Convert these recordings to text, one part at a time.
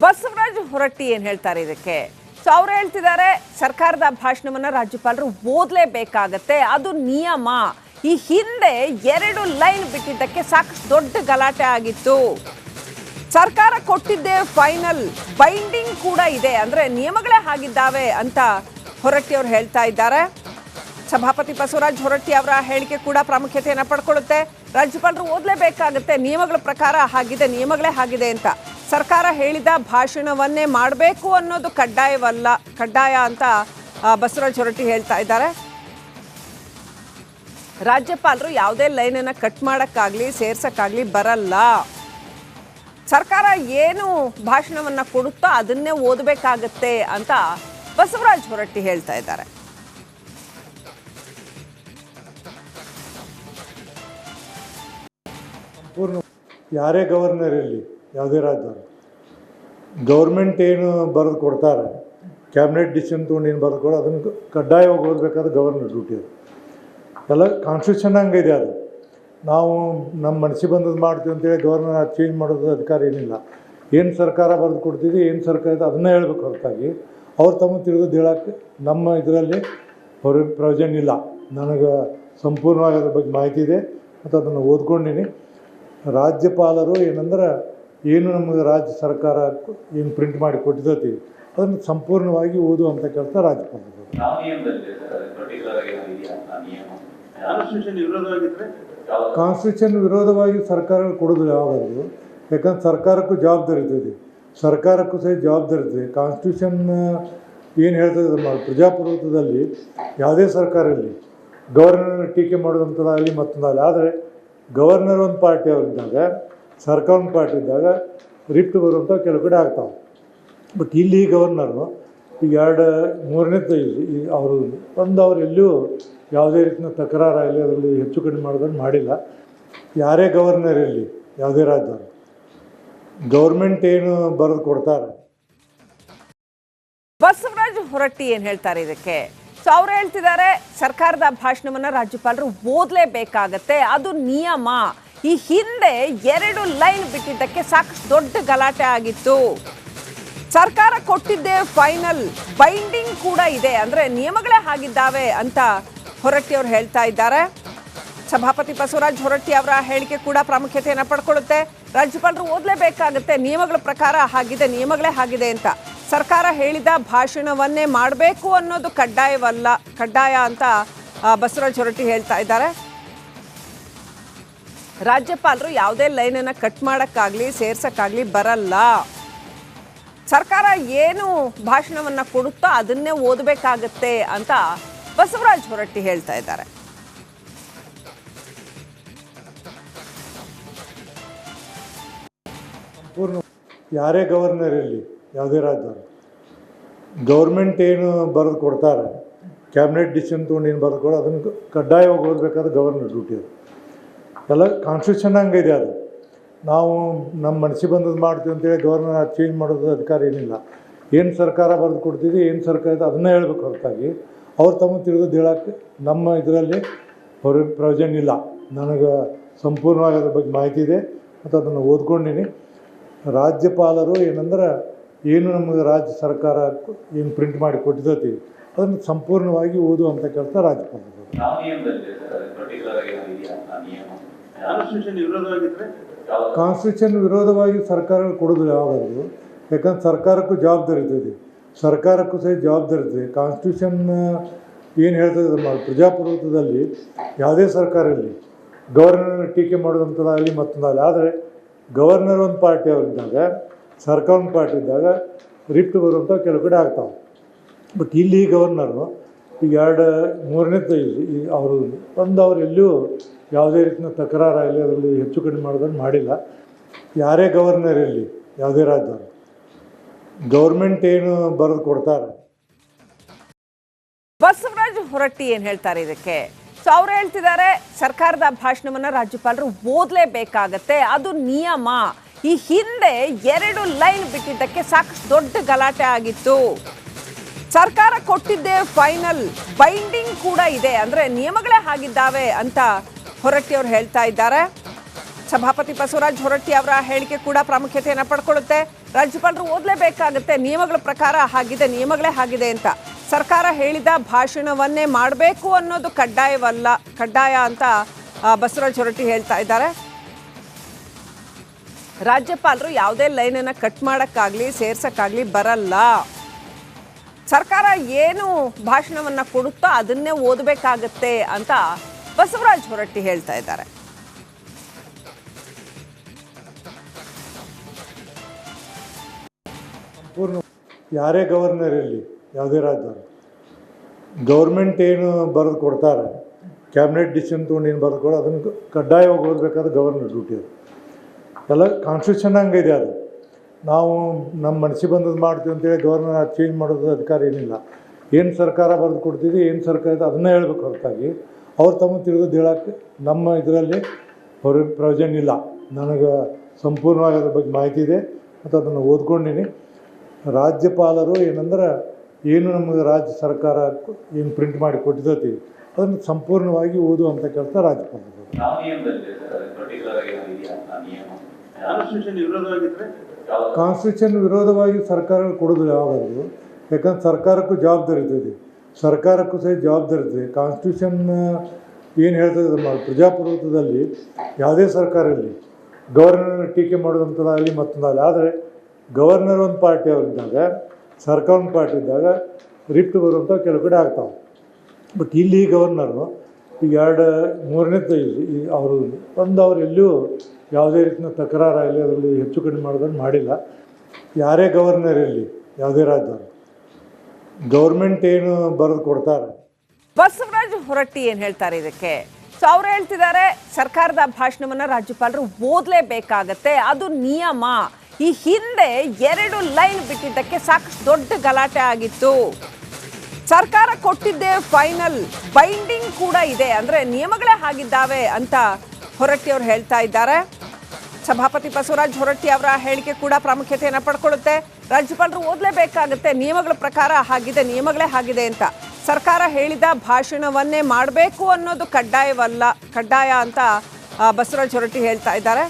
ಬಸವರಾಜ ಹೊರಟ್ಟಿ ಏನು ಹೇಳ್ತಾರೆ ಇದಕ್ಕೆ? ಸೊ ಅವರು ಹೇಳ್ತಿದ್ದಾರೆ ಸರ್ಕಾರದ ಭಾಷಣವನ್ನ ರಾಜ್ಯಪಾಲರು ಓದಲೇಬೇಕಾಗತ್ತೆ, ಅದು ನಿಯಮ. ಈ ಹಿಂದೆ 2 ಲೈನ್ ಬಿಟ್ಟಿದ್ದಕ್ಕೆ ಸಾಕಷ್ಟು ದೊಡ್ಡ ಗಲಾಟೆ ಆಗಿತ್ತು. ಸರ್ಕಾರ ಕೊಟ್ಟಿದ್ದೇ ಫೈನಲ್, ಬೈಂಡಿಂಗ್ ಕೂಡ ಇದೆ, ಅಂದ್ರೆ ನಿಯಮಗಳೇ ಆಗಿದ್ದಾವೆ ಅಂತ ಹೊರಟ್ಟಿ ಅವರು ಹೇಳ್ತಾ ಇದ್ದಾರೆ. ಸಭಾಪತಿ ಬಸವರಾಜ ಹೊರಟ್ಟಿ ಅವರ ಹೇಳಿಕೆ ಕೂಡ ಪ್ರಾಮುಖ್ಯತೆಯನ್ನು ಪಡ್ಕೊಳ್ಳುತ್ತೆ. ರಾಜ್ಯಪಾಲರು ಓದಲೇಬೇಕಾಗುತ್ತೆ, ನಿಯಮಗಳ ಪ್ರಕಾರ ಆಗಿದೆ, ನಿಯಮಗಳೇ ಆಗಿದೆ ಅಂತ. ಸರ್ಕಾರ ಹೇಳಿದ ಭಾಷಣವನ್ನೇ ಮಾಡಬೇಕು ಅನ್ನೋದು ಕಡ್ಡಾಯ ಅಂತ ಬಸವರಾಜ ಹೊರಟ್ಟಿ ಹೇಳ್ತಾ ಇದ್ದಾರೆ. ರಾಜ್ಯಪಾಲರು ಯಾವುದೇ ಲೈನನ್ನು ಕಟ್ ಮಾಡೋಕ್ಕಾಗಲಿ ಸೇರ್ಸೋಕ್ಕಾಗಲಿ ಬರಲ್ಲ. ಸರ್ಕಾರ ಏನು ಭಾಷಣವನ್ನು ಕೊಡುತ್ತೋ ಅದನ್ನೇ ಓದಬೇಕಾಗತ್ತೆ ಅಂತ ಬಸವರಾಜ ಹೊರಟ್ಟಿ ಹೇಳ್ತಾ ಇದ್ದಾರೆ. ಯಾರೇ ಗವರ್ನರ್ ಇರಲಿ, ಯಾವುದೇ ರಾಜ್ಯದವರು, ಗೌರ್ಮೆಂಟ್ ಏನು ಬರೆದು ಕೊಡ್ತಾರೆ, ಕ್ಯಾಬಿನೆಟ್ ಡಿಸಿಷನ್ ತೊಗೊಂಡು ಏನು ಬರೆದು ಕೊಡೋ ಅದನ್ನು ಕಡ್ಡಾಯವಾಗಿ ಓದಬೇಕಾದ್ರೆ ಗವರ್ನರ್ ಡ್ಯೂಟಿ. ಅದು ಎಲ್ಲ ಕಾನ್ಸ್ಟಿಟ್ಯೂಷನ್ ಹಂಗಿದೆ. ಅದು ನಾವು ನಮ್ಮ ಮನಸ್ಸಿಗೆ ಬಂದದ್ದು ಮಾಡ್ತೀವಿ ಅಂತೇಳಿ ಗವರ್ನರ್ ಚೇಂಜ್ ಮಾಡೋದು ಅಧಿಕಾರ ಏನಿಲ್ಲ. ಏನು ಸರ್ಕಾರ ಬರೆದು ಕೊಡ್ತಿದ್ವಿ, ಏನು ಸರ್ಕಾರ ಇದೆ ಅದನ್ನೇ ಹೇಳ್ಬೇಕು ಹೊರತಾಗಿ ಅವ್ರು ತಮ್ಮ ತಿಳಿದು ಹೇಳೋಕ್ಕೆ ನಮ್ಮ ಇದರಲ್ಲಿ ಅವ್ರಿಗೆ ಪ್ರಯೋಜನ ಇಲ್ಲ. ನನಗೆ ಸಂಪೂರ್ಣವಾಗಿ ಅದ್ರ ಬಗ್ಗೆ ಮಾಹಿತಿ ಇದೆ ಮತ್ತು ಅದನ್ನು ಓದ್ಕೊಂಡಿನಿ. ರಾಜ್ಯಪಾಲರು ಏನಂದ್ರೆ ಏನು ನಮಗೆ ರಾಜ್ಯ ಸರ್ಕಾರ ಏನು ಪ್ರಿಂಟ್ ಮಾಡಿ ಕೊಟ್ಟಿದ್ದತಿ ಅದನ್ನು ಸಂಪೂರ್ಣವಾಗಿ ಓದುವಂಥ ಕೆಲಸ ರಾಜ್ಯಪಾಲರು. ಕಾನ್ಸ್ಟಿಟ್ಯೂಷನ್ ವಿರೋಧವಾಗಿ ಸರ್ಕಾರಗಳು ಕೊಡೋದು ಯಾವಾಗಲೂ, ಯಾಕಂದ್ರೆ ಸರ್ಕಾರಕ್ಕೂ ಜವಾಬ್ದಾರಿ ಇರ್ತದೆ, ಸರ್ಕಾರಕ್ಕೂ ಸಹ ಜವಾಬ್ದಾರಿ ಇರ್ತದೆ. ಕಾನ್ಸ್ಟಿಟ್ಯೂಷನ್ ಏನು ಹೇಳ್ತದೆ, ಪ್ರಜಾಪ್ರಭುತ್ವದಲ್ಲಿ ಯಾವುದೇ ಸರ್ಕಾರ ಇರಲಿ ಗವರ್ನರ್ ಟೀಕೆ ಮಾಡೋದಂಥದ್ದಾಗಲಿ ಮತ್ತೊಂದಾಗಲಿ, ಆದರೆ ಗವರ್ನರ್ ಒಂದು ಪಾರ್ಟಿ ಅವರಿದ್ದಾಗ, ಸರ್ಕಾರ ಒಂದು ಪಾರ್ಟಿ ಇದ್ದಾಗ ರಿಪ್ಟ್ ಬರುವಂಥ ಕೆಲವು ಕಡೆ ಆಗ್ತಾವೆ. ಬಟ್ ಇಲ್ಲಿ ಗವರ್ನರು ಈಗ 2-3ನೇದು ಅವರು ಅವ್ರು ಎಲ್ಲೂ ಯಾವುದೇ ರೀತಿಯ ತಕರಾರಾಗಲಿ ಅದರಲ್ಲಿ ಹೆಚ್ಚು ಕಡಿಮೆ ಮಾಡೋದನ್ನು ಮಾಡಿಲ್ಲ. ಯಾರೇ ಗವರ್ನರ್ ಇರಲಿ, ಯಾವುದೇ ರಾಜ್ಯದವರು, ಗೌರ್ಮೆಂಟ್ ಏನು ಬರೆದು ಕೊಡ್ತಾರೆ. ಬಸವರಾಜ ಹೊರಟ್ಟಿ ಏನು ಹೇಳ್ತಾರೆ ಇದಕ್ಕೆ? ಸೊ ಅವರು ಹೇಳ್ತಿದ್ದಾರೆ ಸರ್ಕಾರದ ಭಾಷಣವನ್ನ ರಾಜ್ಯಪಾಲರು ಓದಲೇಬೇಕಾಗತ್ತೆ, ಅದು ನಿಯಮ. ಈ ಹಿಂದೆ 2 ಲೈನ್ ಬಿಟ್ಟಿದ್ದಕ್ಕೆ ಸಾಕಷ್ಟು ದೊಡ್ಡ ಗಲಾಟೆ ಆಗಿತ್ತು. ಸರ್ಕಾರ ಕೊಟ್ಟಿದ್ದೇ ಫೈನಲ್, ಬೈಂಡಿಂಗ್ ಕೂಡ ಇದೆ, ಅಂದ್ರೆ ನಿಯಮಗಳೇ ಆಗಿದ್ದಾವೆ ಅಂತ ಹೊರಟ್ಟಿ ಅವರು ಹೇಳ್ತಾ ಇದ್ದಾರೆ. ಸಭಾಪತಿ ಬಸವರಾಜ ಹೊರಟ್ಟಿ ಅವರ ಹೇಳಿಕೆ ಕೂಡ ಪ್ರಾಮುಖ್ಯತೆಯನ್ನು ಪಡ್ಕೊಳ್ಳುತ್ತೆ. ರಾಜ್ಯಪಾಲರು ಓದಲೇಬೇಕಾಗುತ್ತೆ, ನಿಯಮಗಳ ಪ್ರಕಾರ ಆಗಿದೆ, ನಿಯಮಗಳೇ ಆಗಿದೆ ಅಂತ. ಸರ್ಕಾರ ಹೇಳಿದ ಭಾಷಣವನ್ನೇ ಮಾಡಬೇಕು ಅನ್ನೋದು ಕಡ್ಡಾಯ ಅಂತ ಬಸವರಾಜ ಹೊರಟ್ಟಿ ಹೇಳ್ತಾ ಇದ್ದಾರೆ. ರಾಜ್ಯಪಾಲರು ಯಾವುದೇ ಲೈನನ್ನು ಕಟ್ ಮಾಡೋಕ್ಕಾಗಲಿ ಸೇರ್ಸೋಕ್ಕಾಗಲಿ ಬರಲ್ಲ. ಸರ್ಕಾರ ಏನು ಭಾಷಣವನ್ನು ಕೊಡುತ್ತೋ ಅದನ್ನೇ ಓದಬೇಕಾಗತ್ತೆ ಅಂತ ಬಸವರಾಜ ಹೊರಟ್ಟಿ ಹೇಳ್ತಾ ಇದ್ದಾರೆ. ಯಾರೇ ಗವರ್ನರ್ ಇರಲಿ, ಯಾವುದೇ ರಾಜ್ಯದವರು, ಗೌರ್ಮೆಂಟ್ ಏನು ಬರೆದು ಕೊಡ್ತಾರೆ, ಕ್ಯಾಬಿನೆಟ್ ಡಿಸಿಷನ್ ತೊಗೊಂಡು ಏನು ಬರೆದು ಕೊಡೋ ಅದನ್ನು ಕಡ್ಡಾಯವಾಗಿ ಓದಬೇಕಾದ್ರೆ ಗವರ್ನರ್ ಡ್ಯೂಟಿ. ಅದು ಎಲ್ಲ ಕಾನ್ಸ್ಟಿಟ್ಯೂಷನ್ ಹಂಗಿದೆ. ಅದು ನಾವು ನಮ್ಮ ಮನಸ್ಸಿಗೆ ಬಂದದ್ದು ಮಾಡ್ತೀವಿ ಅಂತೇಳಿ ಗವರ್ನರ್ ಚೇಂಜ್ ಮಾಡೋದು ಅಧಿಕಾರ ಏನಿಲ್ಲ. ಏನು ಸರ್ಕಾರ ಬರೆದು ಕೊಡ್ತಿದ್ವಿ, ಏನು ಸರ್ಕಾರ ಇದೆ ಅದನ್ನೇ ಹೇಳ್ಬೇಕು ಹೊರತಾಗಿ ಅವ್ರು ತಮ್ಮ ತಿಳಿದು ಹೇಳೋಕ್ಕೆ ನಮ್ಮ ಇದರಲ್ಲಿ ಅವ್ರಿಗೆ ಪ್ರಯೋಜನ ಇಲ್ಲ. ನನಗೆ ಸಂಪೂರ್ಣವಾಗಿ ಅದ್ರ ಬಗ್ಗೆ ಮಾಹಿತಿ ಇದೆ ಮತ್ತು ಅದನ್ನು ಓದ್ಕೊಂಡಿನಿ. ರಾಜ್ಯಪಾಲರು ಏನಂದ್ರೆ ಏನು ನಮಗೆ ರಾಜ್ಯ ಸರ್ಕಾರ ಏನು ಪ್ರಿಂಟ್ ಮಾಡಿ ಕೊಟ್ಟಿದ್ದತಿ ಅದನ್ನು ಸಂಪೂರ್ಣವಾಗಿ ಓದುವಂಥ ಕೆಲಸ ರಾಜ್ಯಪಾಲರು. ಕಾನ್ಸ್ಟಿಟ್ಯೂಷನ್ ವಿರೋಧವಾಗಿ ಸರ್ಕಾರಗಳು ಕೊಡೋದು ಯಾವಾಗಲೂ, ಯಾಕಂದ್ರೆ ಸರ್ಕಾರಕ್ಕೂ ಜವಾಬ್ದಾರಿ ಇರ್ತದೆ, ಸರ್ಕಾರಕ್ಕೂ ಸಹ ಜವಾಬ್ದಾರಿ ಇರ್ತದೆ. ಕಾನ್ಸ್ಟಿಟ್ಯೂಷನ್ ಏನು ಹೇಳ್ತದೆ, ಪ್ರಜಾಪ್ರಭುತ್ವದಲ್ಲಿ ಯಾವುದೇ ಸರ್ಕಾರ ಇರಲಿ ಗವರ್ನರ್ ಟೀಕೆ ಮಾಡೋದಂಥದ್ದಾಗಲಿ ಮತ್ತೊಂದಾಗಲಿ, ಆದರೆ ಗವರ್ನರ್ ಒಂದು ಪಾರ್ಟಿ ಅವರಿದ್ದಾಗ, ಸರ್ಕಾರ ಒಂದು ಪಾರ್ಟಿ ಇದ್ದಾಗ ರಿಪ್ಟ್ ಬರುವಂಥ ಕೆಲವು ಕಡೆ ಆಗ್ತಾವೆ. ಬಟ್ ಇಲ್ಲಿ ಗವರ್ನರು ಈಗ 2-3ನೇದು ಅವ್ರು ಎಲ್ಲೂ ಯಾವುದೇ ರೀತಿಯ ತಕರಾರಾಗಲಿ ಅದರಲ್ಲಿ ಹೆಚ್ಚು ಕಡಿಮೆ ಮಾಡೋದನ್ನು ಮಾಡಿಲ್ಲ. ಯಾರೇ ಗವರ್ನರ್ ಇರಲಿ, ಯಾವುದೇ ರಾಜ್ಯದವರು, ಗೌರ್ಮೆಂಟ್ ಏನು ಬರೆದು ಕೊಡ್ತಾರೆ. ಬಸವರಾಜ ಹೊರಟ್ಟಿ ಏನು ಹೇಳ್ತಾರೆ ಇದಕ್ಕೆ? ಸೊ ಅವರು ಹೇಳ್ತಿದ್ದಾರೆ ಸರ್ಕಾರದ ಭಾಷಣವನ್ನ ರಾಜ್ಯಪಾಲರು ಓದಲೇಬೇಕಾಗತ್ತೆ, ಅದು ನಿಯಮ. ಈ ಹಿಂದೆ 2 ಲೈನ್ ಬಿಟ್ಟಿದ್ದಕ್ಕೆ ಸಾಕಷ್ಟು ದೊಡ್ಡ ಗಲಾಟೆ ಆಗಿತ್ತು. ಸರ್ಕಾರ ಕೊಟ್ಟಿದ್ದೇ ಫೈನಲ್, ಬೈಂಡಿಂಗ್ ಕೂಡ ಇದೆ, ಅಂದ್ರೆ ನಿಯಮಗಳೇ ಆಗಿದ್ದಾವೆ ಅಂತ ಹೊರಟ್ಟಿ ಅವರು ಹೇಳ್ತಾ ಇದ್ದಾರೆ. ಸಭಾಪತಿ ಬಸವರಾಜ ಹೊರಟ್ಟಿ ಅವರ ಹೇಳಿಕೆ ಕೂಡ ಪ್ರಾಮುಖ್ಯತೆಯನ್ನು ಪಡ್ಕೊಳ್ಳುತ್ತೆ. ರಾಜ್ಯಪಾಲರು ಓದಲೇಬೇಕಾಗುತ್ತೆ, ನಿಯಮಗಳ ಪ್ರಕಾರ ಆಗಿದೆ, ನಿಯಮಗಳೇ ಆಗಿದೆ ಅಂತ. ಸರ್ಕಾರ ಹೇಳಿದ ಭಾಷಣವನ್ನೇ ಮಾಡಬೇಕು ಅನ್ನೋದು ಕಡ್ಡಾಯ ಅಂತ ಬಸವರಾಜ ಹೊರಟ್ಟಿ ಹೇಳ್ತಾ ಇದ್ದಾರೆ. ರಾಜ್ಯಪಾಲರು ಯಾವುದೇ ಲೈನನ್ನು ಕಟ್ ಮಾಡೋಕ್ಕಾಗಲಿ ಸೇರ್ಸೋಕ್ಕಾಗಲಿ ಬರಲ್ಲ. ಸರ್ಕಾರ ಏನು ಭಾಷಣವನ್ನು ಕೊಡುತ್ತೋ ಅದನ್ನೇ ಓದಬೇಕಾಗತ್ತೆ ಅಂತ ಬಸವರಾಜ ಹೊರಟ್ಟಿ ಹೇಳ್ತಾ ಇದ್ದಾರೆ. ಸಂಪೂರ್ಣ ಯಾರೇ ಗವರ್ನರ್ ಇರಲಿ, ಯಾವುದೇ ರಾಜ್ಯದವರು, ಗೌರ್ಮೆಂಟ್ ಏನು ಬರೆದು ಕೊಡ್ತಾರೆ, ಕ್ಯಾಬಿನೆಟ್ ಡಿಸಿಷನ್ ತೊಗೊಂಡು ಏನು ಬರೆದು ಕೊಡೋ ಅದನ್ನು ಕಡ್ಡಾಯವಾಗಿ ಓದಬೇಕಾದ್ರೆ ಗವರ್ನರ್ ಡ್ಯೂಟಿ ಅದು. ಎಲ್ಲ ಕಾನ್ಸ್ಟಿಟ್ಯೂಷನ್ ಹಂಗಿದೆ ಅದು. ನಾವು ನಮ್ಮ ಮನಸ್ಸಿಗೆ ಬಂದದ್ದು ಮಾಡ್ತೀವಿ ಅಂತೇಳಿ ಗವರ್ನರ್ ಚೇಂಜ್ ಮಾಡೋದು ಅಧಿಕಾರ ಏನಿಲ್ಲ. ಏನು ಸರ್ಕಾರ ಬರೆದು ಕೊಡ್ತಿದ್ವಿ, ಏನು ಸರ್ಕಾರ ಇದೆ ಅದನ್ನೇ ಹೇಳ್ಬೇಕು ಹೊರತಾಗಿ ಅವ್ರು ತಮಗೆ ತಿಳಿದು ಹೇಳೋಕ್ಕೆ ನಮ್ಮ ಇದರಲ್ಲಿ ಅವ್ರಿಗೆ ಪ್ರಯೋಜನ ಇಲ್ಲ. ನನಗೆ ಸಂಪೂರ್ಣವಾಗಿ ಅದ್ರ ಬಗ್ಗೆ ಮಾಹಿತಿ ಇದೆ ಮತ್ತು ಅದನ್ನು ಓದ್ಕೊಂಡಿನಿ. ರಾಜ್ಯಪಾಲರು ಏನಂದ್ರೆ ಏನು ನಮಗೆ ರಾಜ್ಯ ಸರ್ಕಾರ ಏನು ಪ್ರಿಂಟ್ ಮಾಡಿ ಕೊಟ್ಟಿದ್ದೈತಿ ಅದನ್ನು ಸಂಪೂರ್ಣವಾಗಿ ಓದುವಂಥ ಕೆಲಸ ರಾಜ್ಯಪಾಲರು. ಕಾನ್ಸ್ಟಿಟ್ಯೂಷನ್ ವಿರೋಧವಾಗಿ ಸರ್ಕಾರ ಕೊಡೋದು ಯಾವಾಗಲೂ, ಯಾಕಂದ್ರೆ ಸರ್ಕಾರಕ್ಕೂ ಜವಾಬ್ದಾರಿ ಇರ್ತದೆ, ಸರ್ಕಾರಕ್ಕೂ ಸಹ ಜವಾಬ್ದಾರಿ ಇರ್ತದೆ. ಕಾನ್ಸ್ಟಿಟ್ಯೂಷನ್ ಏನು ಹೇಳ್ತದೆ, ಪ್ರಜಾಪ್ರಭುತ್ವದಲ್ಲಿ ಯಾವುದೇ ಸರ್ಕಾರ ಇರಲಿ ಗವರ್ನರ್ ಟೀಕೆ ಮಾಡೋದಂಥದ್ದಾಗಲಿ ಮತ್ತೊಂದಾಗಲಿ. ಆದರೆ ಗವರ್ನರ್ ಒಂದು ಪಾರ್ಟಿ ಅವರಿದ್ದಾಗ, ಸರ್ಕಾರ ಒಂದು ಪಾರ್ಟಿ ಇದ್ದಾಗ ರಿಪ್ಟ್ ಬರುವಂಥ ಕೆಲವು ಕಡೆ ಆಗ್ತಾವೆ. ಬಟ್ ಇಲ್ಲಿ ಗವರ್ನರು ಈಗ ಮೂರನೇದು ಅವರು ಅವ್ರು ಎಲ್ಲೂ ಯಾವುದೇ ರೀತಿಯ ತಕರಾರಾಗಲಿ ಅದರಲ್ಲಿ ಹೆಚ್ಚು ಕಡಿಮೆ ಮಾಡೋದನ್ನು ಮಾಡಿಲ್ಲ. ಯಾರೇ ಗವರ್ನರ್ ಇರಲಿ, ಯಾವುದೇ ರಾಜ್ಯದವರು, ಗೌರ್ಮೆಂಟ್ ಏನು ಬರೆದು ಕೊಡ್ತಾರೆ. ಬಸವರಾಜ ಹೊರಟ್ಟಿ ಏನು ಹೇಳ್ತಾರೆ ಇದಕ್ಕೆ? ಸೊ ಅವ್ರು ಹೇಳ್ತಿದ್ದಾರೆ ಸರ್ಕಾರದ ಭಾಷಣವನ್ನು ರಾಜ್ಯಪಾಲರು ಓದಲೇಬೇಕಾಗತ್ತೆ, ಅದು ನಿಯಮ. ಈ ಹಿಂದೆ 2 ಲೈನ್ ಬಿಟ್ಟಿದ್ದಕ್ಕೆ ಸಾಕಷ್ಟು ದೊಡ್ಡ ಗಲಾಟೆ ಆಗಿತ್ತು. ಸರ್ಕಾರ ಕೊಟ್ಟಿದ್ದೇ ಫೈನಲ್, ಬೈಂಡಿಂಗ್ ಕೂಡ ಇದೆ, ಅಂದರೆ ನಿಯಮಗಳೇ ಆಗಿದ್ದಾವೆ ಅಂತ ಹೊರಟ್ಟಿ ಅವರು ಹೇಳ್ತಾ ಇದ್ದಾರೆ. ಸಭಾಪತಿ ಬಸವರಾಜ ಹೊರಟ್ಟಿ ಅವರ ಹೇಳಿಕೆ ಕೂಡ ಪ್ರಾಮುಖ್ಯತೆಯನ್ನು ಪಡ್ಕೊಳ್ಳುತ್ತೆ. ರಾಜ್ಯಪಾಲರು ಓದಲೇಬೇಕಾಗುತ್ತೆ, ನಿಯಮಗಳ ಪ್ರಕಾರ ಆಗಿದೆ, ನಿಯಮಗಳೇ ಆಗಿದೆ ಅಂತ. ಸರ್ಕಾರ ಹೇಳಿದ ಭಾಷಣವನ್ನೇ ಮಾಡಬೇಕು ಅನ್ನೋದು ಕಡ್ಡಾಯ ಅಂತ ಬಸವರಾಜ ಹೊರಟ್ಟಿ ಹೇಳ್ತಾ ಇದ್ದಾರೆ.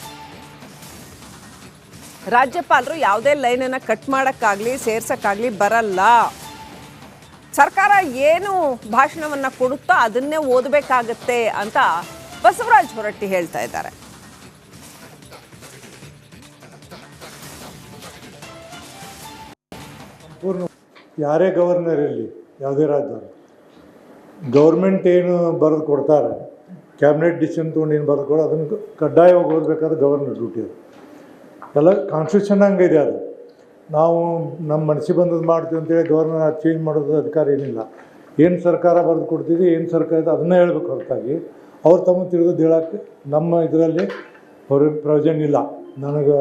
ರಾಜ್ಯಪಾಲರು ಯಾವುದೇ ಲೈನನ್ನು ಕಟ್ ಮಾಡೋಕ್ಕಾಗಲಿ ಸೇರ್ಸೋಕ್ಕಾಗಲಿ ಬರಲ್ಲ. ಸರ್ಕಾರ ಏನು ಭಾಷಣವನ್ನು ಕೊಡುತ್ತೋ ಅದನ್ನೇ ಓದಬೇಕಾಗತ್ತೆ ಅಂತ ಬಸವರಾಜ ಹೊರಟ್ಟಿ ಹೇಳ್ತಾ ಇದ್ದಾರೆ. ಸಂಪೂರ್ಣ ಯಾರೇ ಗವರ್ನರ್ ಇರಲಿ, ಯಾವುದೇ ರಾಜ್ಯದವರು, ಗೌರ್ಮೆಂಟ್ ಏನು ಬರೆದು ಕೊಡ್ತಾರೆ, ಕ್ಯಾಬಿನೆಟ್ ಡಿಸಿಷನ್ ತೊಗೊಂಡು ಏನು ಬರೆದು ಕೊಡೋ ಅದನ್ನು ಕಡ್ಡಾಯವಾಗಿ ಓದಬೇಕಾದ್ರೆ ಗವರ್ನರ್ ಡ್ಯೂಟಿ ಅದು. ಎಲ್ಲ ಕಾನ್ಸ್ಟಿಟ್ಯೂಷನ್ ಹಂಗಿದೆ ಅದು. ನಾವು ನಮ್ಮ ಮನಸ್ಸಿಗೆ ಬಂದದ್ದು ಮಾಡ್ತೀವಿ ಅಂತೇಳಿ ಗವರ್ನರ್ ಚೇಂಜ್ ಮಾಡೋದು ಅಧಿಕಾರ ಏನಿಲ್ಲ. ಏನು ಸರ್ಕಾರ ಬರೆದು ಕೊಡ್ತಿದ್ವಿ, ಏನು ಸರ್ಕಾರ ಇದೆ ಅದನ್ನೇ ಹೇಳ್ಬೇಕು ಹೊರತಾಗಿ ಅವ್ರು ತಮಗೆ ತಿಳಿದು ಹೇಳೋಕ್ಕೆ ನಮ್ಮ ಇದರಲ್ಲಿ ಅವ್ರಿಗೆ ಪ್ರಯೋಜನ ಇಲ್ಲ. ನನಗೆ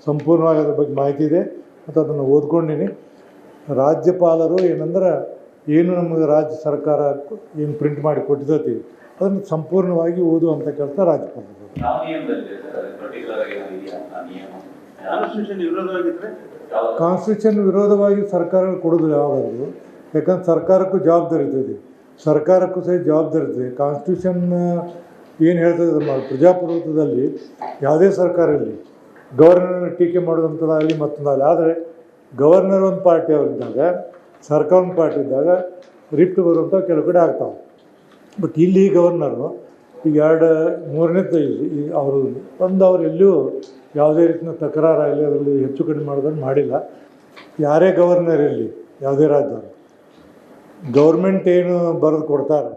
ಸಂಪೂರ್ಣವಾಗಿ ಅದ್ರ ಬಗ್ಗೆ ಮಾಹಿತಿ ಇದೆ ಮತ್ತು ಅದನ್ನು ಓದ್ಕೊಂಡಿನಿ. ರಾಜ್ಯಪಾಲರು ಏನಂದ್ರೆ ಏನು ನಮಗೆ ರಾಜ್ಯ ಸರ್ಕಾರ ಏನು ಪ್ರಿಂಟ್ ಮಾಡಿ ಕೊಟ್ಟಿದ್ದೈತಿ ಅದನ್ನು ಸಂಪೂರ್ಣವಾಗಿ ಓದುವಂಥ ಕೆಲಸ ರಾಜ್ಯಪಾಲರು. ಕಾನ್ಸ್ಟಿಟ್ಯೂಷನ್ ವಿರೋಧವಾಗಿ ಸರ್ಕಾರ ಕೊಡೋದು ಯಾವಾಗಲೂ, ಯಾಕಂದ್ರೆ ಸರ್ಕಾರಕ್ಕೂ ಜವಾಬ್ದಾರಿ ಇರ್ತದೆ, ಸರ್ಕಾರಕ್ಕೂ ಸಹ ಜವಾಬ್ದಾರಿ ಇರ್ತದೆ. ಕಾನ್ಸ್ಟಿಟ್ಯೂಷನ್ ಏನು ಹೇಳ್ತದೆ, ಪ್ರಜಾಪ್ರಭುತ್ವದಲ್ಲಿ ಯಾವುದೇ ಸರ್ಕಾರ ಇರಲಿ ಗವರ್ನರ್ ಟೀಕೆ ಮಾಡೋದಂಥದ್ದಾಗಲಿ ಮತ್ತೊಂದಾಗಲಿ. ಆದರೆ ಗವರ್ನರ್ ಒಂದು ಪಾರ್ಟಿ ಅವರಿದ್ದಾಗ, ಸರ್ಕಾರ ಒಂದು ಪಾರ್ಟಿ ಇದ್ದಾಗ ರಿಪ್ಟ್ ಬರುವಂಥ ಕೆಲವು ಕಡೆ ಆಗ್ತಾವೆ. ಬಟ್ ಇಲ್ಲಿ ಗವರ್ನರು ಈಗ ಮೂರನೇದು ಅವ್ರು ಎಲ್ಲೂ ಯಾವುದೇ ರೀತಿಯ ತಕರಾರಾಗಲಿ ಅದರಲ್ಲಿ ಹೆಚ್ಚು ಕಡಿಮೆ ಮಾಡೋದನ್ನು ಮಾಡಿಲ್ಲ. ಯಾರೇ ಗವರ್ನರ್ ಇರಲಿ, ಯಾವುದೇ ರಾಜ್ಯದವರು, ಗೌರ್ಮೆಂಟ್ ಏನು ಬರೆದು ಕೊಡ್ತಾರೆ